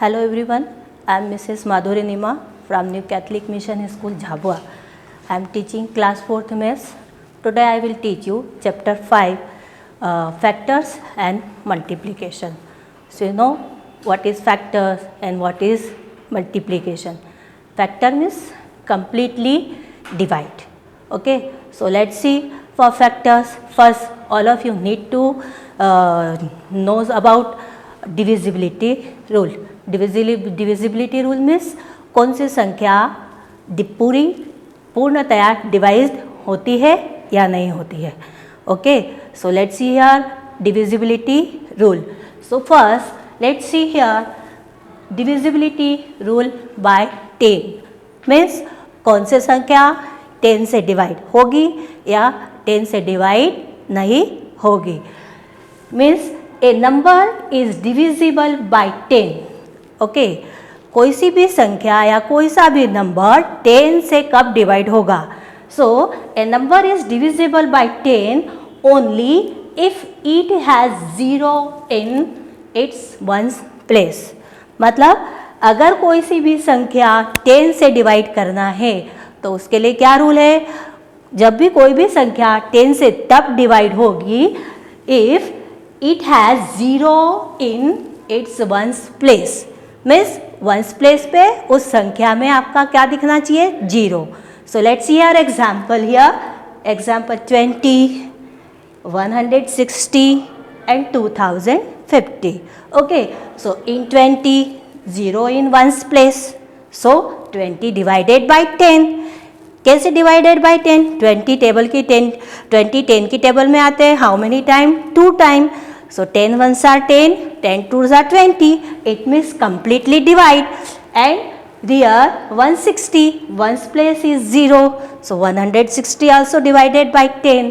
Hello everyone, I am Mrs. Madhuri Nima from New Catholic Mission School, Jhabua. I am teaching class 4th Maths. Today I will teach you chapter 5, factors and multiplication. So you know what is factors and what is multiplication. Factor means completely divide. Okay, so let's see for factors. First, all of you need to knows about divisibility rule. Divisibility rule means कौन सी संख्या पूर्णतया devised होती है या नहीं होती है. Okay, so let's see here divisibility rule. So first let's see here divisibility rule by 10 means कौन सी संख्या 10 से डिवाइड होगी या 10 से डिवाइड नहीं होगी. Means A number is divisible by 10. Okay, कोई सी भी संख्या या कोई सा भी नंबर 10 से कब डिवाइड होगा. So a number is divisible by 10 only if it has 0 in its ones place. मतलब अगर कोई सी भी संख्या 10 से डिवाइड करना है तो उसके लिए क्या रूल है. जब भी कोई भी संख्या 10 से तब डिवाइड होगी if it has 0 in its ones place. Means ones place पे उस संख्या में आपका क्या दिखना चाहिए, 0. सो let's see here example. Here example 20, 160 and 2050. Okay, so in 20 0 in ones place, so 20 divided by 10. कैसे डिवाइडेड बाय 10? 20 टेबल की 10 की टेबल में आते हैं. How many time? 2 time. So 10 ones are 10, 10 twos are 20. It means completely divide. And here 160, ones place is 0. So 160 also divided by 10.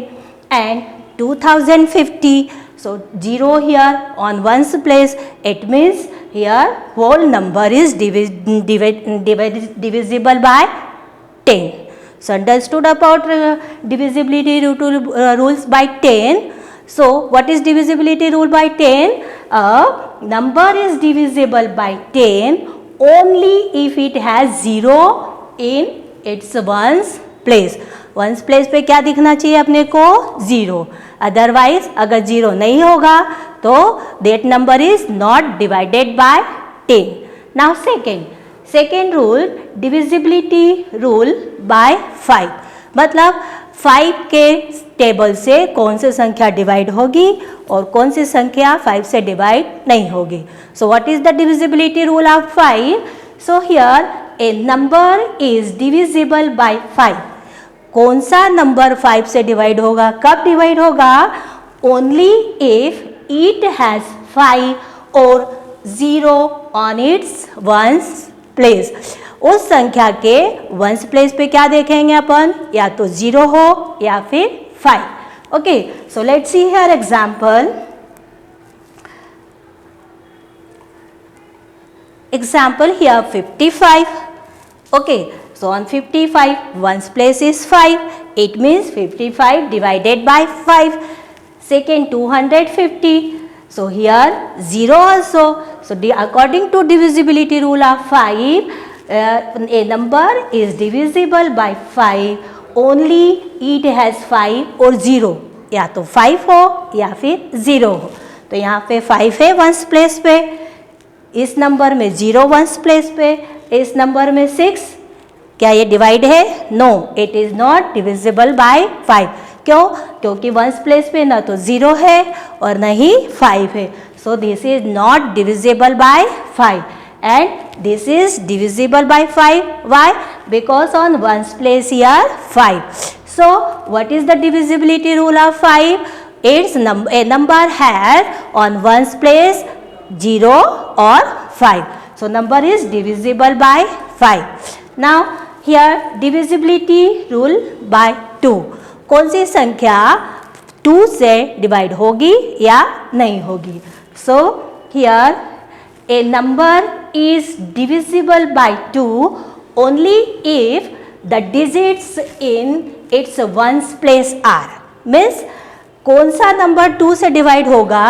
And 2050. So 0 here on ones place. It means here whole number is divisible by 10. So understood about divisibility rules by 10. So what is divisibility rule by 10? A number is divisible by 10 only if it has 0 in its ones place. ones place पे क्या दिखना चाहिए अपने को? 0. Otherwise अगर 0 नहीं होगा तो that number is not divided by 10. Now second rule, divisibility rule by 5. मतलब 5 के टेबल से कौन सी संख्या डिवाइड होगी और कौन सी संख्या 5 से डिवाइड नहीं होगी. सो what is the divisibility rule of 5? So here a number is divisible by 5. कौन सा नंबर 5 से डिवाइड होगा, कब डिवाइड होगा? ओनली इफ इट हैज 5 और 0 ऑन इट्स वंस प्लेस. उस संख्या के वंस प्लेस पे क्या देखेंगे अपन, या तो 0 हो या फिर 5. Okay, so let's see here example. Example here 55. Okay, so on 55 ones place is 5. It means 55 divided by 5. Second 250. So here 0 also. So according to divisibility rule of 5, a number is divisible by 5 only it has 5 और 0. या तो 5 हो या फिर 0 हो. तो यहाँ पे 5 है वंस प्लेस पे, इस नंबर में 0 वंस प्लेस पे, इस नंबर में 6. क्या ये डिवाइड है? No, it is not divisible by 5. क्यों? क्योंकि वंस प्लेस पे ना तो 0 है और ना ही 5 है. So this is not divisible by 5 and this is divisible by 5. Why? Because on ones place here 5. So what is the divisibility rule of 5? It's a number has on ones place 0 और 5. So number is divisible by 5. Now here divisibility rule by 2. कौन सी संख्या 2 से divide होगी या नहीं होगी. So here a number is divisible by 2 only if the digits in its ones place are. Means कौन सा नंबर 2 से डिवाइड होगा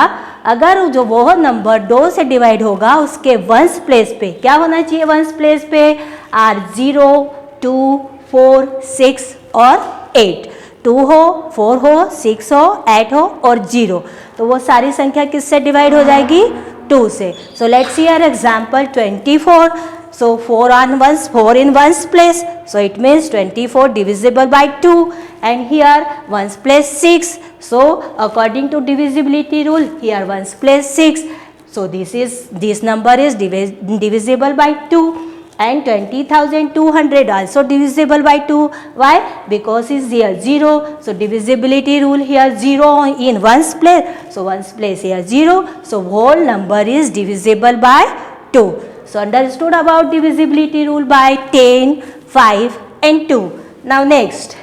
अगर जो वो नंबर 2 से डिवाइड होगा उसके वंस प्लेस पे क्या होना चाहिए, वंस प्लेस पे आर 0, 2, 4, 6 और 8, 2 हो, 4 हो, 6 हो, 8 हो और 0, तो वो सारी संख्या किससे डिवाइड हो जाएगी, 2 से. So let's see our example 24. So 4 in ones place, so it means 24 divisible by 2, and here ones place 6. So according to divisibility rule, here ones place 6. So this number is divisible by 2, and 20,200 also divisible by 2. Why? Because is here 0. So divisibility rule here 0 in ones place. So ones place here 0. So whole number is divisible by 2. So understood about divisibility rule by 10, 5 and 2. Now next,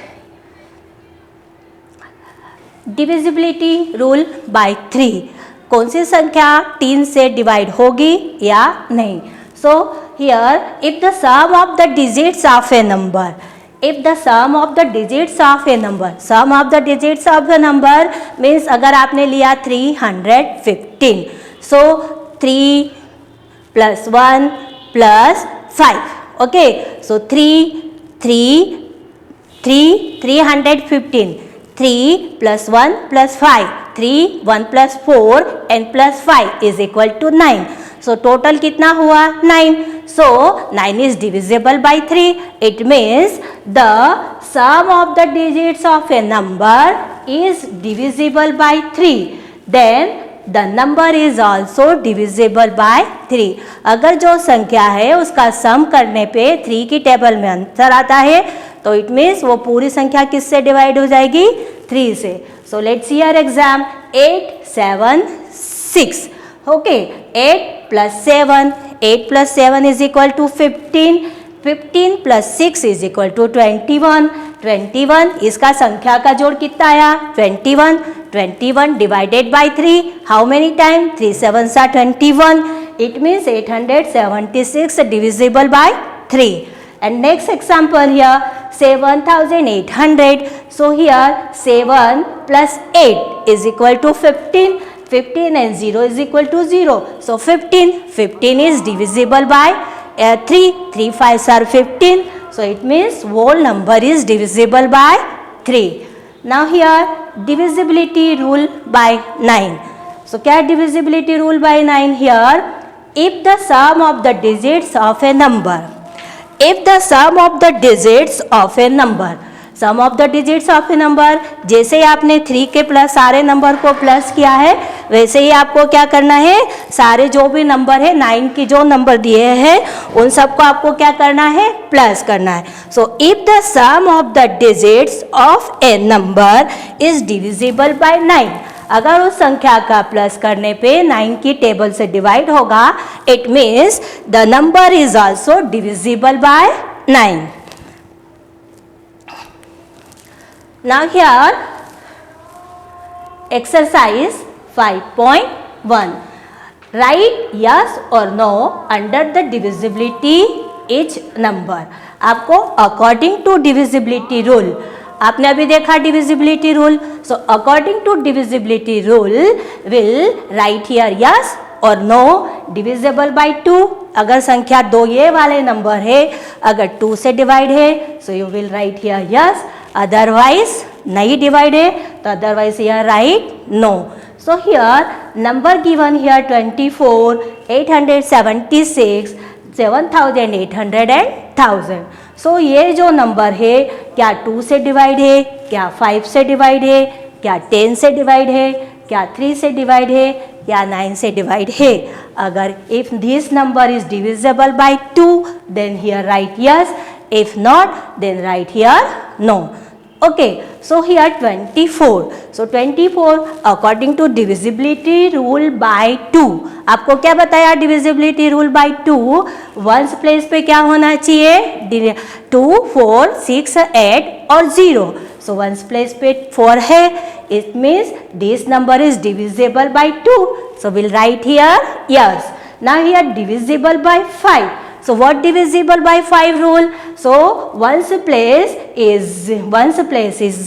divisibility rule by 3. कौन सी संख्या 3 से divide होगी या नहीं. So here if the sum of the digits of a number, if the sum of the digits of a number, sum of the digits of the number means अगर आपने लिया 315, so 3 plus 1 plus 5, okay, so 315, 3 plus 1 plus 5, 3, 1 plus 4 and plus 5 is equal to 9. So total कितना हुआ, 9. So 9 is divisible by 3. It means the sum of the digits of a number is divisible by 3. Then the number is also divisible by 3. अगर जो संख्या है उसका सम करने पे 3 की टेबल में आंसर आता है तो इट मीन्स वो पूरी संख्या किससे डिवाइड हो जाएगी, 3 से. So let's see our exam. 8, 7, 6. Okay, 8 plus 7, 8 plus 7 is equal to 15, 15 plus 6 is equal to 21, 21 इसका संख्या का जोड़ कितना आया, 21, 21 divided by 3, how many time, 3 7s are 21, it means 876 divisible by 3. And next example here, 7,800. So here 7 plus 8 is equal to 15. 15 and 0 is equal to 0. So 15 is divisible by 3. 3 5s are 15. So it means whole number is divisible by 3. Now here divisibility rule by 9. So क्या divisibility rule by 9 here? If the sum of the digits of a number, if the sum of the digits of a number, sum of the digits of a number, जैसे ही आपने 3 के plus सारे number को plus किया है वैसे ही आपको क्या करना है, सारे जो भी नंबर है 9 की जो नंबर दिए हैं उन सबको आपको क्या करना है, प्लस करना है. So if the sum of the digits of a number is divisible by 9, अगर उस संख्या का प्लस करने पे 9 की टेबल से डिवाइड होगा, it means the number is also divisible by 9. Now here exercise 5.1. Write yes or no under the divisibility each number. आपको according to divisibility rule, आपने अभी देखा divisibility rule, so according to divisibility rule will write here yes और no divisible by 2. अगर संख्या 2 ये वाले number है, अगर 2 से डिवाइड है so you will write here yes, otherwise नहीं डिवाइड है तो otherwise here write no. So here number given here 24, 876, 7,800 and 1000. So ये जो नंबर है क्या 2 से डिवाइड है, क्या 5 से डिवाइड है, क्या 10 से डिवाइड है, क्या 3 से डिवाइड है, या 9 से डिवाइड है. अगर if this number is divisible by 2 then here write yes, if not then write here no. Okay, so here 24. So 24 according to divisibility rule by 2. आपको क्या बताया divisibility rule by 2? Ones place पे क्या होना चाहिए, 2, 4, 6, 8 और 0. So वंस प्लेस पे 4 है, it means this number is divisible by 2. So we'll write here yes. Now here divisible by 5. So what divisible by 5 rule? So ones place is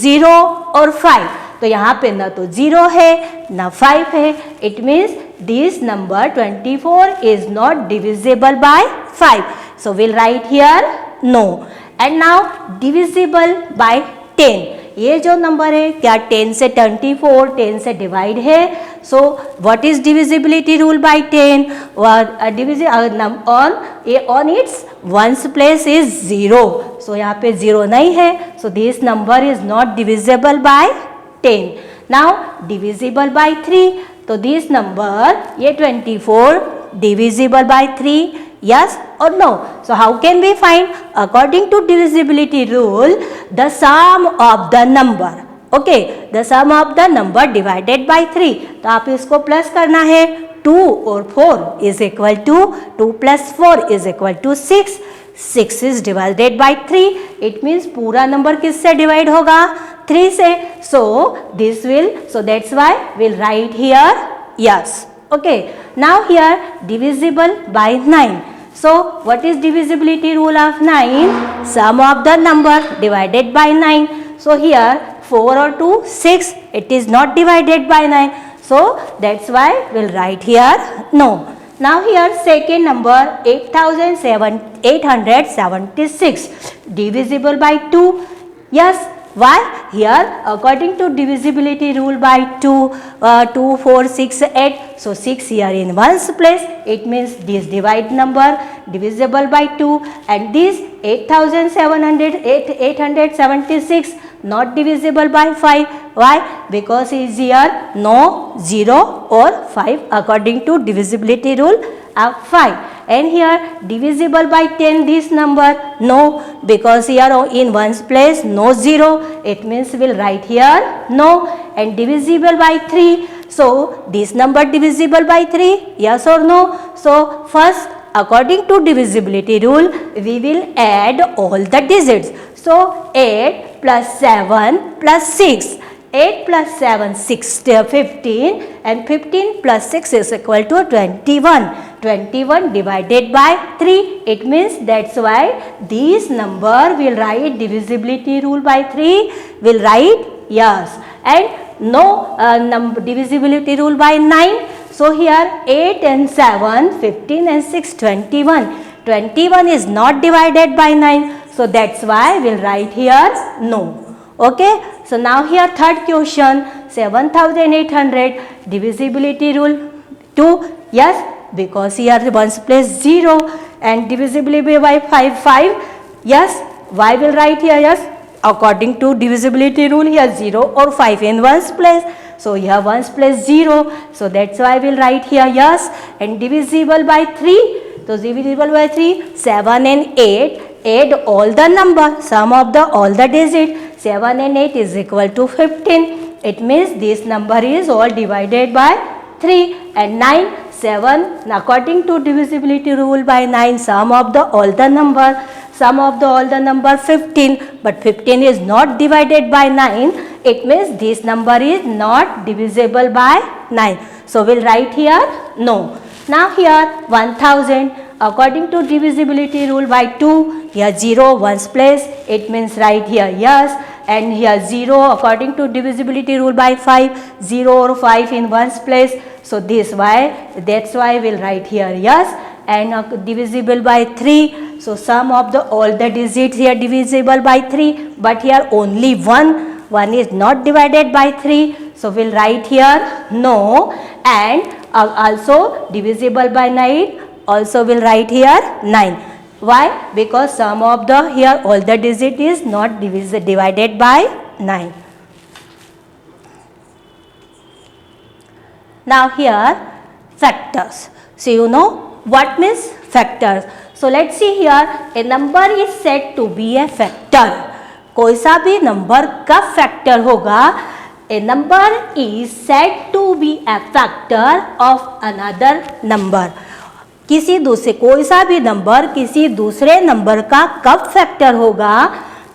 0 or 5. तो यहाँ पे ना तो 0 है ना 5 है. It means this number 24 is not divisible by 5. So we'll write here no. And now divisible by 10. ये जो नंबर है क्या 10 से 24 10 से डिवाइड है. सो what is divisibility rule bye 10? On it's ones place is 0. सो यहाँ पे 0 नहीं है. So this number is not divisible by 10. Now divisible by 3. तो दिस नंबर ये 24 divisible by 3, yes or no? So how can we find? According to divisibility rule, the sum of the number, okay, the sum of the number divided by 3. तो आप इसको plus करना है. 2 और 4 is equal to 2 plus 4 is equal to 6. 6 is divided by 3. It means पूरा number किससे divide होगा? 3 से. So this will, so that's why we'll write here yes. Okay. Now here divisible by 9. So what is divisibility rule of 9? Sum of the number divided by 9. So here 4 or 2 6. It is not divided by 9. So that's why we'll write here no. Now here second number 876 divisible by 2. Yes. Why? Here according to divisibility rule by 2, 2, 4, 6, 8. So 6 here in ones place. It means this divide number divisible by 2. And this 876 not divisible by 5. Why? Because is here no 0 or 5 according to divisibility rule of 5. And here divisible by 10 this number no, because here in ones place no 0. It means we'll write here no. And divisible by 3. So this number divisible by 3, yes or no? So first according to divisibility rule we will add all the digits. So 8 plus 7 plus 6. 8 plus 7 15 and 15 plus 6 is equal to 21. 21 divided by 3. It means that's why this number will write divisibility rule by 3 will write yes. And no divisibility rule by 9. So here 8 and 7 15 and 6 21. 21 is not divided by 9. So that's why we'll write here no. Okay. So now here third question 7800 divisibility rule 2. Yes, because here ones place 0 and divisibility by 5. Yes, why will write here yes? According to divisibility rule here 0 or 5 in ones place. So here ones place 0. So that's why we'll write here yes. And divisible by 3. So divisible by 3 7 and 8. Add all the number, sum of the all the digit. 7 and 8 is equal to 15. It means this number is all divided by 3. And 9, 7 according to divisibility rule by 9 sum of the all the number. Sum of the all the number 15. But 15 is not divided by 9. It means this number is not divisible by 9. So we'll write here no. Now here 1000. According to divisibility rule by 2, here 0 ones place, it means right here yes. And here 0 according to divisibility rule by 5, 0 or 5 in ones place. So this why, that's why we'll write here yes. And divisible by 3. So sum of the all the digits here divisible by 3. But here only 1 is not divided by 3. So we'll write here no. And also divisible by 9. Also will write here 9. Why? Because sum of the here all the digit is not divided by 9. Now here factors. So you know what means factors. So let's see here a number is said to be a factor. कोई सा भी number का factor होगा. A number is said to be a factor of another number. किसी दूसरे कोई सा भी नंबर किसी दूसरे नंबर का कब फैक्टर होगा?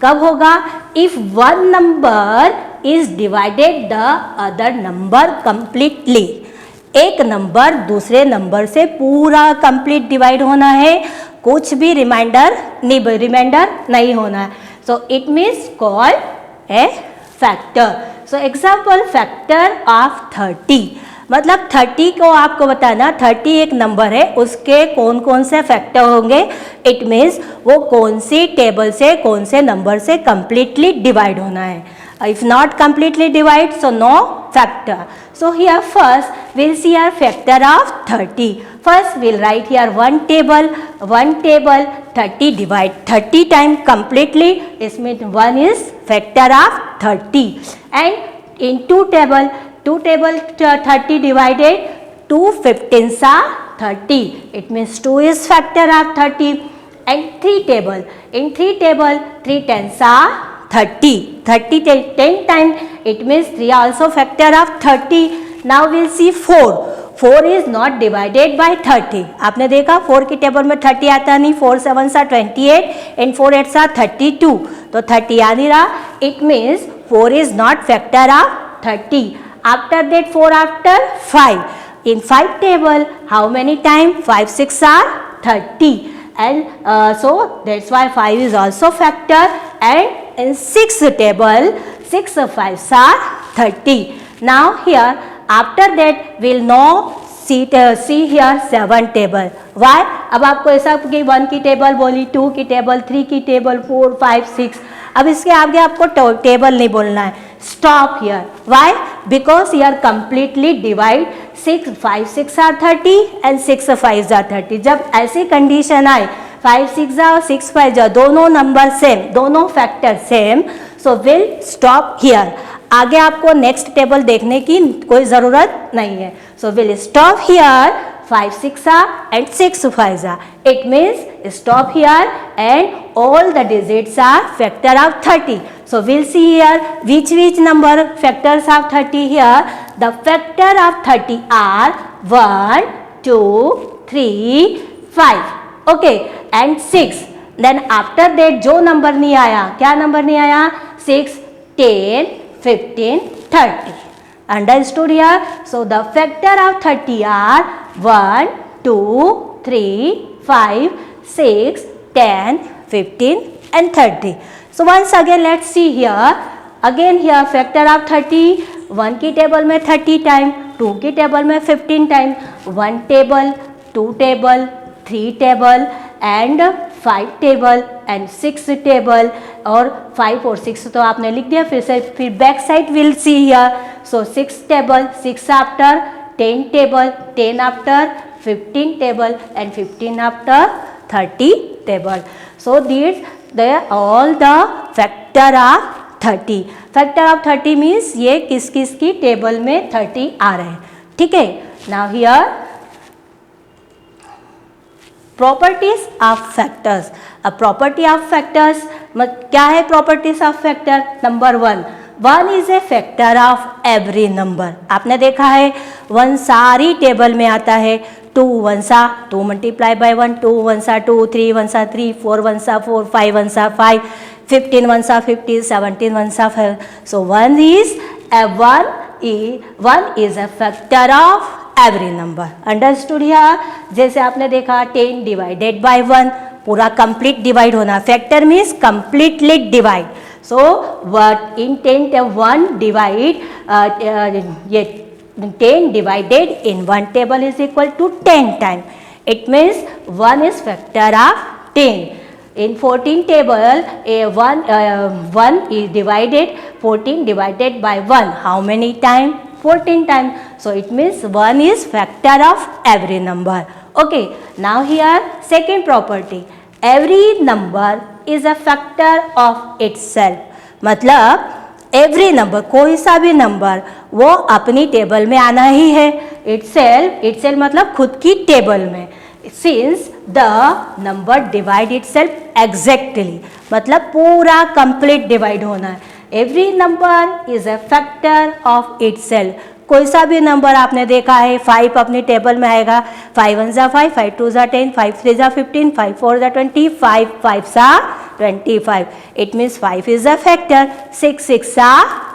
कब होगा? If one number is divided the other number completely. एक नंबर दूसरे नंबर से पूरा कंप्लीट डिवाइड होना है, कुछ भी रिमाइंडर नहीं होना है. So it means called a factor. So example factor of 30, मतलब 30 को आपको बताना 30 एक नंबर है, उसके कौन कौन से फैक्टर होंगे. इट मीन्स वो कौन सी टेबल से कौन से नंबर से कंप्लीटली डिवाइड होना है. If not completely divide, so no factor. So here first we'll see our factor of 30. First we'll write here one table 30 divide 30 times completely. This means 1 is factor of 30. And in two table 30 divided 2 15s are 30. It means 2 is factor of 30. And 3 table, in 3 table 3 10s are 30. 10 times, it means 3 also factor of 30. Now we'll see 4. 4 is not divided by 30. आपने देखा 4 की table में 30 आता नहीं. 4 7s are 28 and 4 8s are 32. तो 30 आ नहीं रहा. It means 4 is not factor of 30. After that 4 after 5. In 5 table, how many times? 5 6 are 30. And so that's why 5 is also factor. And in 6 table 6 5s are 30. Now here after that we'll now see here 7 table. Why? अब आपको ऐसा कि 1 की table बोली, 2 की table, 3 की table, 4 5 6. अब इसके आगे आपको टेबल नहीं बोलना है. Stop here. Why? Because here completely divide 6 5 6 are 30 and 6 5s are 30. जब ऐसी कंडीशन आए 5 6 और 6 5 दोनों नंबर सेम, दोनों factor same, so will stop here. आगे आपको नेक्स्ट टेबल देखने की कोई ज़रूरत नहीं है. So will stop here 5 6 and 6 5. It means stop here and all the digits are factor of 30. So we'll see here which number factors of 30 here. The factor of 30 are 1 2 3 5. Okay, and 6. Then after that जो number नहीं आया, क्या number नहीं आया? 6 10 15 30. Understood here? So the factor of 30 are 1 2 3 5 6 10 15 and 30. So once again let's see here. Again here factor of 30, 1 की table में 30 time, 2 की table में 15 time, 1 table, 2 table, 3 table and 5 table and 6 table. और 5 और 6 तो आपने लिख दिया. फिर back side will see here. So 6 table, 6 after, 10 table, 10 after, 15 table and 15 after 30 table. So this they all the factor of 30. Factor of 30 means ये किस किस की टेबल में 30 आ रहे हैं. ठीक है. Now here properties of factors. अब प्रॉपर्टी ऑफ फैक्टर्स क्या है? Properties of factor number 1 is a factor of every number. आपने देखा है 1 सारी टेबल में आता है. 2 1 2 multiply by 1, 2 1 2, 3 1 3, 4 1 4, 5 1 5, 15 1 15, 17 1 5. So 1 is a factor of every number. Understood here? जैसे आपने देखा 10 डिवाइडेड बाय 1, पूरा कंप्लीट डिवाइड होना. Factor means completely divide. So what in 10 1 divide ये 10 divided in 1 table is equal to 10 times. It means 1 is factor of 10. In 14 table, 1 is divided, 14 divided by 1. How many times? 14 times. So it means 1 is factor of every number. Okay. Now here second property. Every number is a factor of itself. मतलब every number, कोई सा भी number वो अपनी table में आना ही है. Itself मतलब खुद की टेबल में. Since the number divide itself exactly, मतलब पूरा कंप्लीट डिवाइड होना है. Every number is a factor of itself. कोई सा भी नंबर आपने देखा है 5 अपनी टेबल में आएगा. 5 1 5, 5 2 10, 5 3 15, 5 4 20, 5 5 25. It means 5 is a factor. 6 6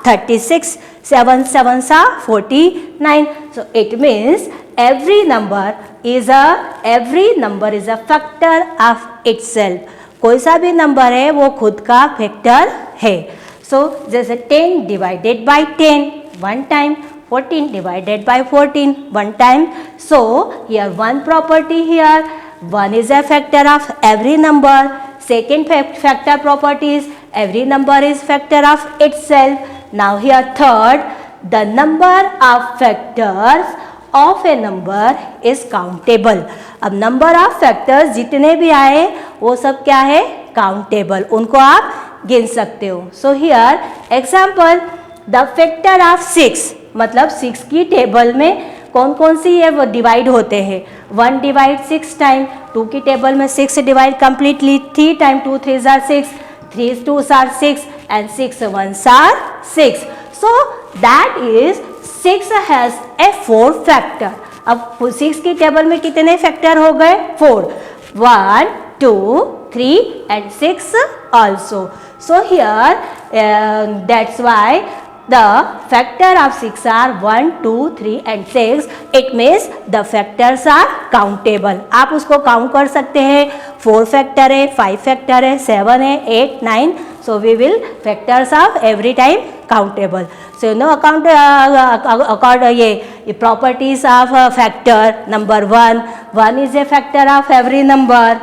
36, 7 7 49. So it means every number is a factor of itself. कोई सा भी नंबर है वो खुद का फैक्टर है. So जैसे 10 divided by 10 one time, 14 divided by 14 one time. So here one property here, 1 is a factor of every number. Second factor property is every number is factor of itself. Now here third, the number of factors of a number is countable. अब number of factors जितने भी आए वो सब क्या है, countable, उनको आप गिन सकते हो. So here example, the factor of 6, मतलब 6 की टेबल में कौन कौन सी है वो डिवाइड होते हैं. 1 डिवाइड 6 टाइम, 2 की टेबल में 6 divide completely 3 time, 2 3s are 6, 3 2s are 6 and 6 1s are 6. So that is 6 has a 4 factor. अब 6 की टेबल में कितने फैक्टर हो गए, 4, 1 2 3 and 6 also. So here that's why the factor of 6 are 1 2 3 and 6. It means the factors are countable. आप उसको count कर सकते हैं. 4 फैक्टर है, 5 फैक्टर है, 7 है, 8 9. So we will factors of every time countable. So you know account ये properties of factor. Number 1 is a factor of every number.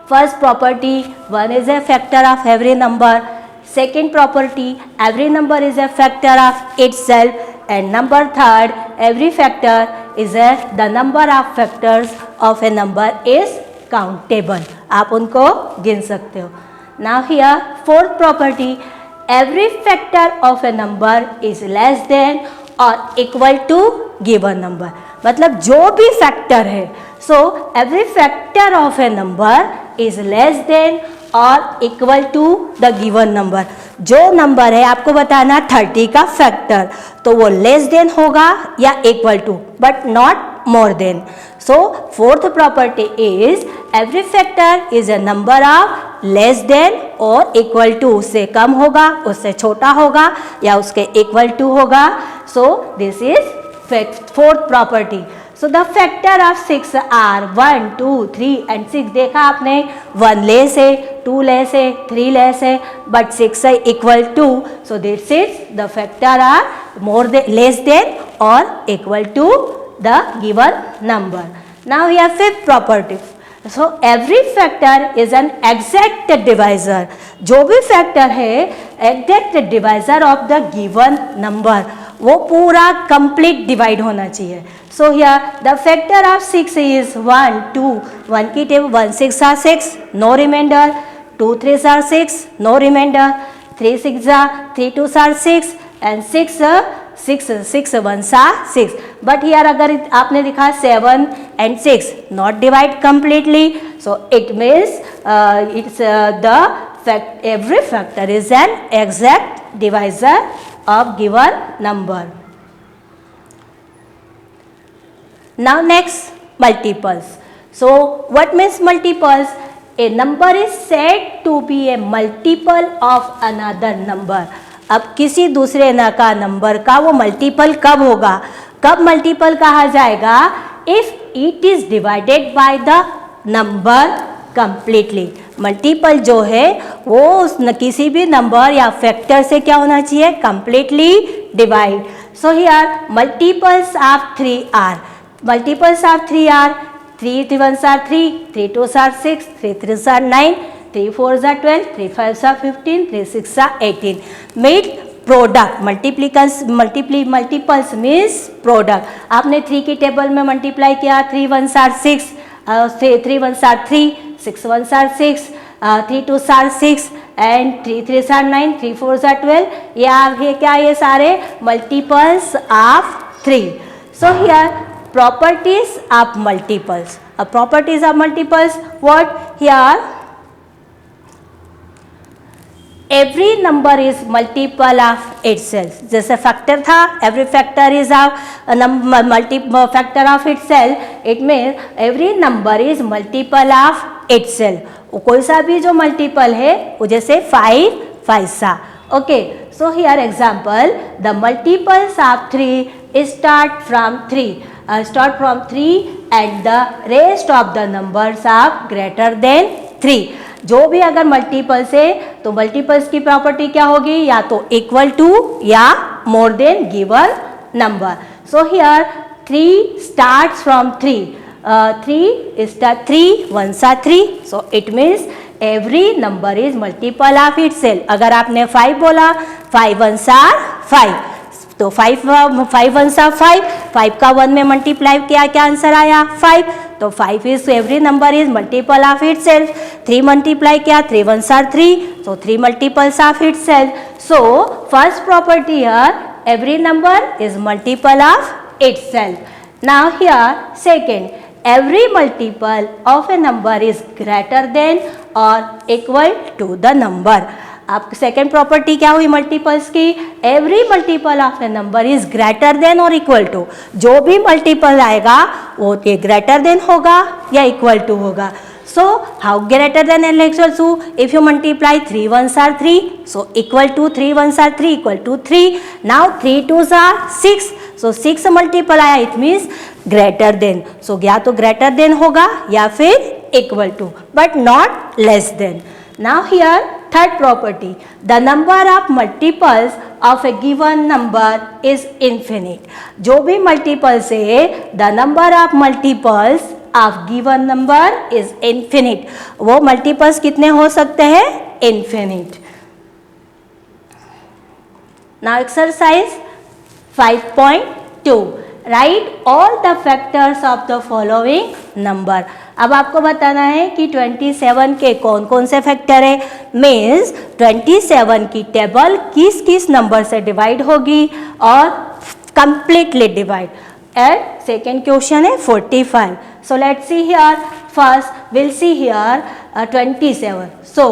First property, 1 is a factor of every number. Second property, every number is a factor of itself. And number third, every factor is the number of factors of a number is countable. आप उनको गिन सकते हो. Now here fourth property, every factor of a number is less than or equal to given number. मतलब जो भी factor है, so every factor of a number is less than और equal to the given number. जो number है आपको बताना 30 का फैक्टर, तो वो लेस देन होगा या equal to, but not more than. So fourth property is every factor is a number of less than और इक्वल टू. उससे कम होगा, उससे छोटा होगा या उसके इक्वल टू होगा. सो this is fourth property. So the factor of 6 are 1, 2, 3 and 6. देखा आपने 1 लेस है, 2 लेस है, 3 लेस है, but 6 है equal to. So this is the factor are more than, less than or equal to the given number. Now here fifth property. So every factor is an exact divisor. जो भी factor है exact divisor of the given number, वो पूरा complete divide होना चाहिए. So here the factor of 6 is 1 2. 1 की table 1 6 are 6, no remainder. 2 3s are 6, no remainder. 3 6 are 3 2s are 6 and 6 1s are 6. But here अगर आपने लिखा 7 and 6 not divide completely, so it means it's the every factor is an exact divisor of given number. Now next, multiples. So what means multiples? A number is said to be a multiple of another number. अब किसी दूसरे का number का वो multiple कब होगा, कब multiple कहा जाएगा? If it is divided by the number completely. Multiple जो है वो उस किसी भी नंबर या फैक्टर से क्या होना चाहिए, completely divide. So here multiples of 3 are. Multiples of 3 are 3 1s are 3, 3 2s are 6, 3 3s are 9, 3 4s are 12, 3 5s are 15, 3 6s are 18. Made product. Multiples means product. आपने 3 की टेबल में मल्टीप्लाई किया, 3 1s are 6, 3 1s are 3, 6 1s are 6, 3 2s are 6 and 3 3s are 9, 3 4s are 12. ये क्या, ये सारे multiples of 3. So here properties of multiples. Properties of multiples, what here? Every number is multiple of itself. जैसे factor था, every factor is of factor of itself. It means every number is multiple of itself. कोई सा भी जो multiple है वो जैसे 5 5 सा. Okay, so here example, the multiples of 3 start from 3. Start from 3 and the rest of the numbers are greater than 3. जो भी अगर मल्टीपल से तो मल्टीपल्स की प्रॉपर्टी क्या होगी, या तो इक्वल टू या more than given number. So here 3 starts from 3. 3 is the 3 ones are 3. So it means every number is multiple of itself. अगर आपने 5 बोला, 5 ones are 5. तो 5 ones are 5. 5 का 1 में मल्टीप्लाई किया, क्या आंसर आया 5. तो 5 is every number is multiple of itself. 3 multiply किया, 3 ones are 3. So 3 multiples of itself. So first property here, every number is multiple of itself. Now here second, every multiple of a number is greater than or equal to the number. आप second property क्या हुई multiples की, every multiple of a number is greater than और equal to. जो भी multiple आएगा वो ये ग्रेटर देन होगा या इक्वल टू होगा. So how greater than and equal to? If you multiply 3 ones are 3, so equal to 3 ones are 3 equal to 3. Now 3 twos are 6. So 6 multiple आया, it means greater than. So या तो greater than होगा या फिर equal to, but not less than. Now here third property, the number of multiples of a given number is infinite. जो भी multiples है, the number of multiples of given number is infinite. वो multiples कितने हो सकते हैं, infinite. Now exercise 5.2, write all the factors of the following number. अब आपको बताना है कि 27 के कौन कौन से फैक्टर है. मीन्स 27 की टेबल किस किस नंबर से डिवाइड होगी और completely divide. And second question है 45. So let's see here. First we'll see here 27. So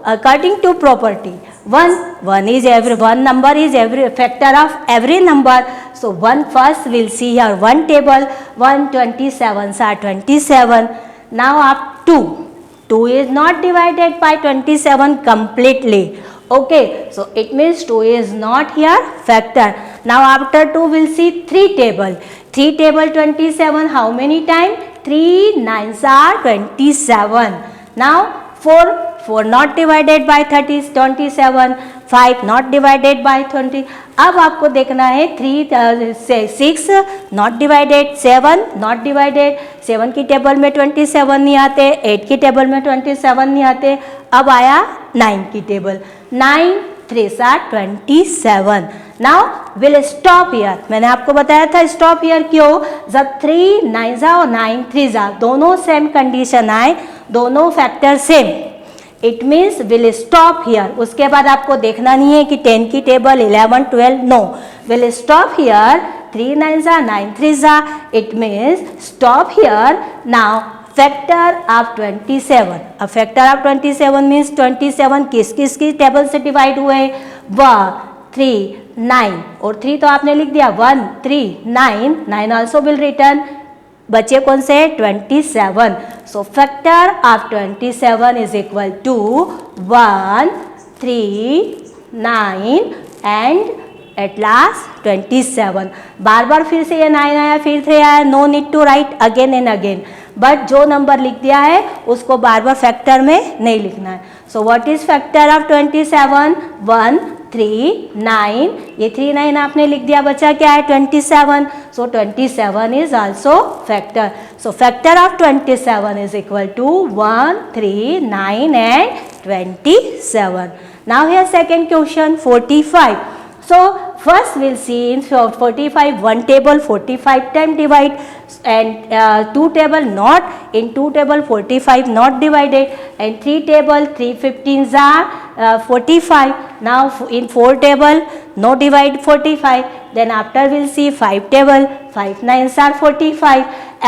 according to property, one number is every factor of every number. So first we'll see here one table, 127s are 27. Now up 2 is not divided by 27 completely. Okay, so it means 2 is not here factor. Now after 2 we'll see 3 table 27. How many times? 3 9s are 27. Now 4 not divided by 27. 5 not divided by 20. अब आपको देखना है 6 not divided, 7 not divided. 7 की table में 27 नहीं आते, 8 की table में 27 नहीं आते. अब आया 9 की table, 9 3s are 27. Now will stop here. मैंने आपको बताया था स्टॉप हियर क्यों, जब 3 9s और 9 3s दोनों सेम कंडीशन आए, दोनों factor same, it means will stop here. उसके बाद आपको देखना नहीं है कि 10 की table 11 12, no, will stop here. 3 9s are 9 3s are, it means stop here. Now factor of 27. अब factor of 27 means 27 किस किस की टेबल से डिवाइड हुए, 1 3 9 और 3 तो आपने लिख दिया, 1 3 9 also will return. बचे कौन से, 27. So factor of 27 is equal to 1 3 9 and at last 27. बार बार फिर से ये 9 आया, फिर 3 आया, no need to write again and again. But जो नंबर लिख दिया है उसको बार बार फैक्टर में नहीं लिखना है. सो व्हाट इज फैक्टर ऑफ 27, 1 3 9, ये 3 9 आपने लिख दिया, बचा क्या है 27. So 27 is also factor. So factor of 27 is equal to 1 3 9 and 27. Now here second question 45. So first we'll see in 45 one table 45 time divide and 2 table not, in 2 table 45 not divided, and 3 table 3 15s are 45. Now in 4 table no divide 45. Then after we'll see 5 table 5 9s are 45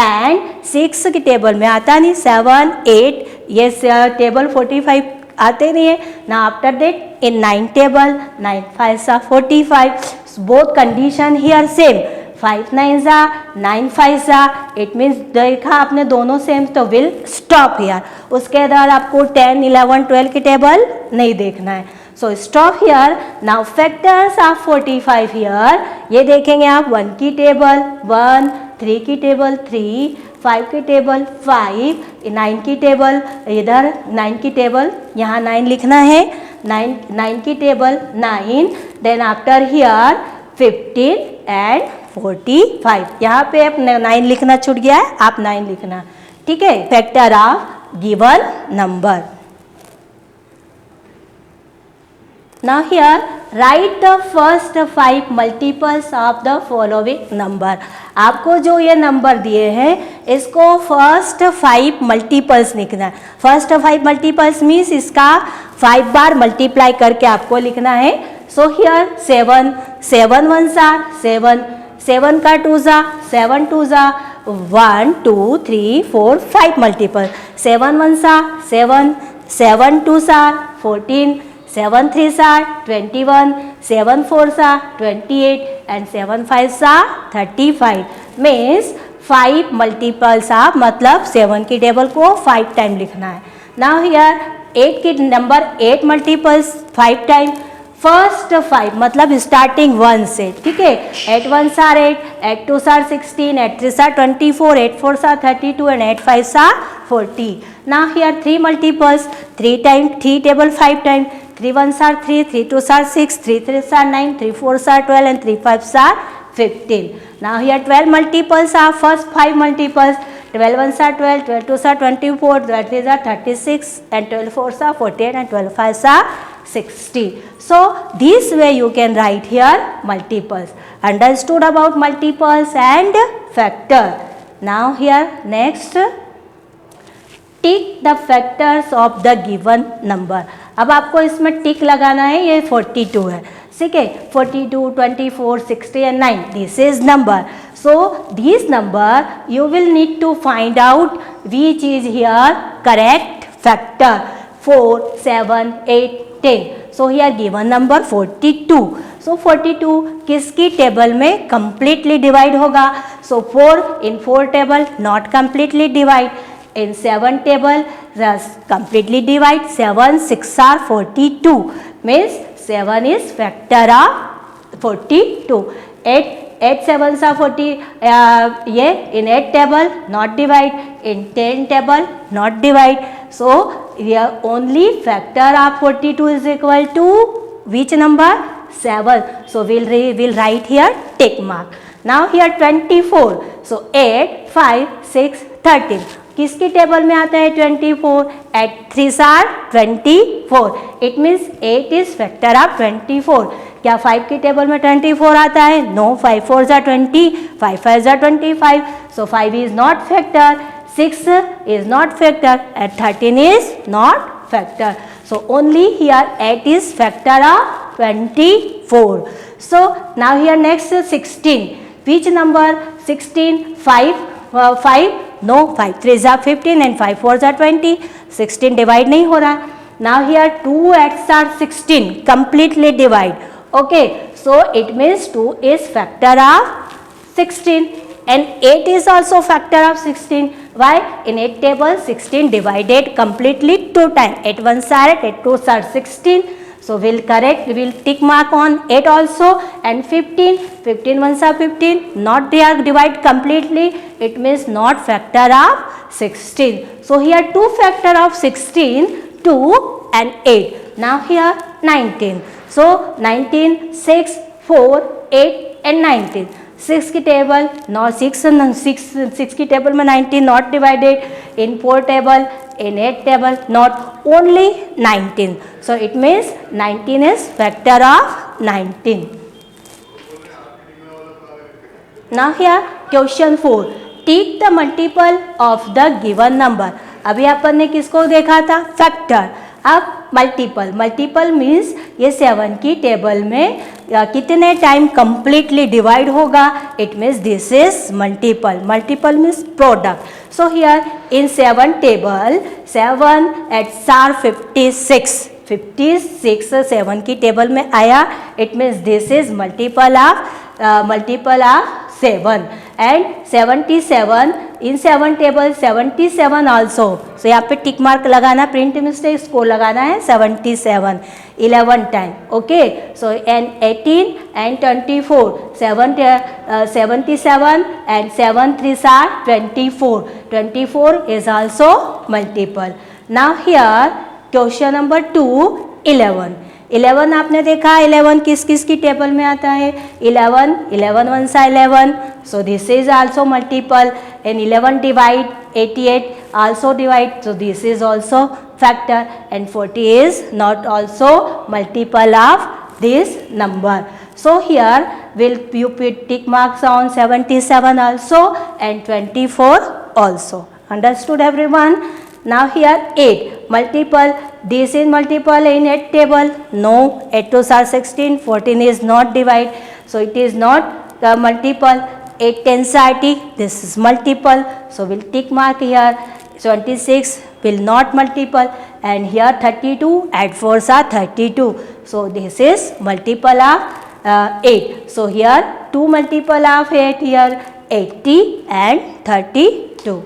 and 6 की table में आता नहीं, 7 8 ये table 45 आते नहीं है ना. After that in 9 table 9 5s are 45. Both condition here same, 5 9s are 9 5s are, it means देखा आपने दोनों सेम, तो विल स्टॉप हियर. उसके बाद आपको 10 11 12 की टेबल नहीं देखना है. So stop here. Now factors of 45 here, ये देखेंगे आप 1 की टेबल 1, 3 की टेबल 3, 5 की टेबल 5, 9 की टेबल, इधर 9 की टेबल, यहाँ 9 लिखना है. 9 की table 9, then after here 15 and 45। यहाँ पे आप 9 लिखना छूट गया है, आप 9 लिखना, ठीक है। Factor of given number. Now here write the first 5 multiples of the following number। आपको जो ये नंबर दिए हैं इसको फर्स्ट 5 मल्टीपल्स लिखना है। फर्स्ट 5 मल्टीपल्स मीन्स इसका 5 बार मल्टीप्लाई करके आपको लिखना है। सो हियर 7, 7 1s are 7, 7 का 2s are 7 2s are 1 2 3 4 5 multiple. 7 1s are 7, 7 2s are 14, 7 3s are 21, 7 4s are 28 and 7 5s are 35। Means 5 multiples आप मतलब 7 की टेबल को 5 टाइम लिखना है। नाउ हियर 8 की नंबर 8 मल्टीपल्स 5 टाइम। फर्स्ट 5 मतलब स्टार्टिंग 1 से, ठीक है। 8 1s are 8, 8 2s are 16, 8 3s are 24, 8 4s are 32 and 8 5s are 40। Now here 3 multiples, 3 time 3 table 5 time, 3 1s are 3, 3 2s are 6, 3 3s are 9, 3 4s are 12 and 3 5s are 15। Now here 12 multiples are first 5 multiples, 12 1s are 12, 12 2s are 24, 12 3s are 36 and 12 4s are 48 and 12 5s are 60। So this way you can write here multiples. Understood about multiples and factor. Now here next tick the factors of the given number. अब आपको इसमें टिक लगाना है, ये 42 है, ठीक है। 42, 24, 60 and 9 this is number. So this number you will need to find out which is here correct factor. 4, 7, 8, 10। So here given number 42। So 42 किसकी टेबल में कंप्लीटली डिवाइड होगा? So 4 in 4 table not completely divide, in 7 table just completely divide। 7 6 are 42 means 7 is factor of 42। 8 7s are 40, ये in 8 table not divide, in 10 table not divide। so here only factor of 42 is equal to which number? 7। so we'll write here tick mark। now here 24। so 8 5 6 13 किसकी table में आता है? 24। 8 3s are 24, it means 8 is factor of 24। क्या 5 की table में 24 आता है? No. 5 4s are 20, 5 5s are 25, so 5 is not factor, 6 is not factor and 13 is not factor। so only here 8 is factor of 24। so now here next 16, which number? 16 5 5 no. 5 3s are 15 and 5 4s are 20, 16 divide नहीं हो रहा। now here 2 8s are 16 completely divide, okay। so it means 2 is factor of 16 and 8 is also factor of 16। why? in 8 table 16 divided completely 2 times, 8 1s are 8, 8 2s are 16। so we'll tick mark on 8 also and 15 1s are 15 not they are divide completely, it means not factor of 16। so here 2 factor of 16, 2 and 8। now here 19। so 19 6 4 8 and 19। 6 की table not 6 की table में 19 not divided, in 4 table in 8 table not only 19, so it means 19 is factor of 19। now here question 4 tick the multiple of the given number. अभी अपन ने किसको देखा था? Factor. अब multiple means ये 7 की टेबल में कितने टाइम कंप्लीटली डिवाइड होगा, it means this is multiple means product. So here in 7 table 7 8s are 56 7 की टेबल में आया, it means this is multiple of 7 and 77 in 7 table 77 also। so यहाँ पे टिक मार्क लगाना, print mistake को लगाना है 77 11 time, okay. So and 18 and 24 77 and 7 3s are 24 is also multiple। now here question number 2 11. 11 आपने देखा 11 किस किस की टेबल में आता है 11 वन सा 11 so this is also multiple and 11 divide 88 also divide so this is also factor and 40 is not also multiple of this number. So here will you put tick marks on 77 also and 24 also. Understood everyone? Now here 8 multiple, this is multiple in 8 table, no, 8 2s are 16, 14 is not divide, so it is not multiple, 8 10s are 80, this is multiple, so we'll tick mark here, 26 will not multiple and here 32, add 4s are 32, so this is multiple of 8, so here 2 multiple of 8 here, 80 and 32.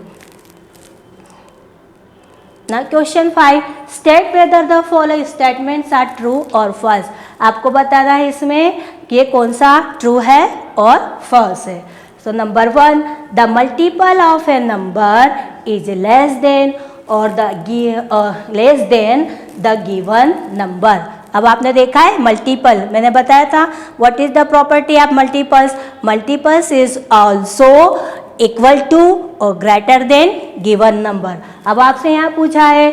Now question 5 state whether the following statements are true or false. आपको बताना है इसमें कि ये कौन सा true है और false है. So number 1 the multiple of a number is less than or less than the given number. अब आपने देखा है मल्टीपल, मैंने बताया था what is the property of multiples. Multiples is also equal to और ग्रेटर देन गिवन नंबर. अब आपसे यहाँ पूछा है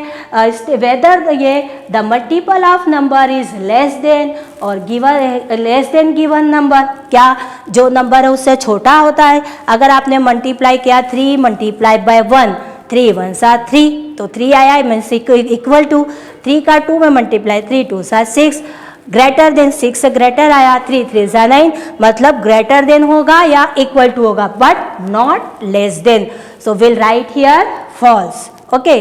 वेदर ये the multiple of number is less than और लेस देन गिवन नंबर, क्या जो नंबर है उससे छोटा होता है. अगर आपने मल्टीप्लाई किया 3 मल्टीप्लाई बाय 1, 3 1 सा 3 तो 3 आया है मीन्स इक्वल टू 3 का 2 में मल्टीप्लाई 3 2 सा 6 ग्रेटर देन 6 से ग्रेटर आया 3 3 सा 9 मतलब ग्रेटर देन होगा या इक्वल टू होगा but not less than. So will write here false. Okay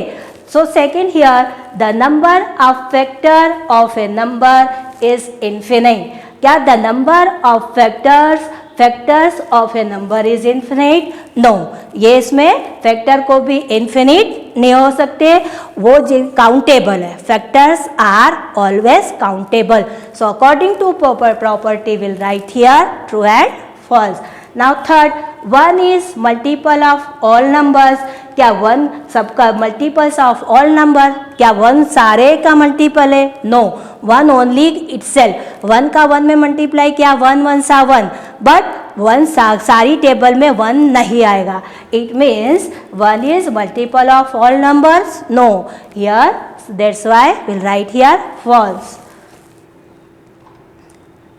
so second here the number of factor of a number is infinite. क्या the number of factors of a number is infinite? No, ये इसमें factor को भी infinite नहीं हो सकते, वो countable है. Factors are always countable. So according to property will write here true and false. Now third 1 is multiple of all numbers. क्या 1 सबका मल्टीपल्स ऑफ ऑल नंबर? क्या 1 सारे का मल्टीपल है? No, 1 only itself. 1 का 1 में मल्टीप्लाई किया 1 1 सा 1 बट 1 सारी टेबल में 1 नहीं आएगा. It means 1 is multiple of all numbers? No, here that's why will write here false.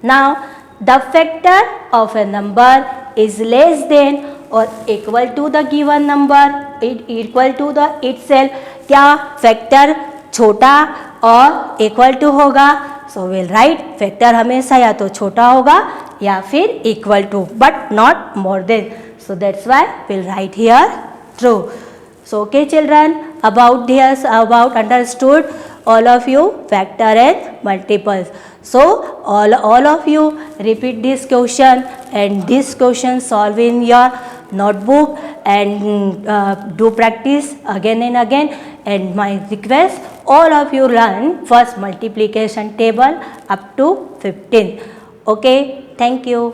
Now the factor of a number is less than or equal to the given number, equal to the itself. क्या factor छोटा और equal to होगा? सो will right factor हमेशा या तो छोटा होगा या फिर equal to but not more than. So that's why will write here true. So okay children, about understood all of you factor and multiples. So all of you repeat this question and this question solve in your notebook and do practice again and again. And my request all of you learn first multiplication table up to 15. Okay, thank you.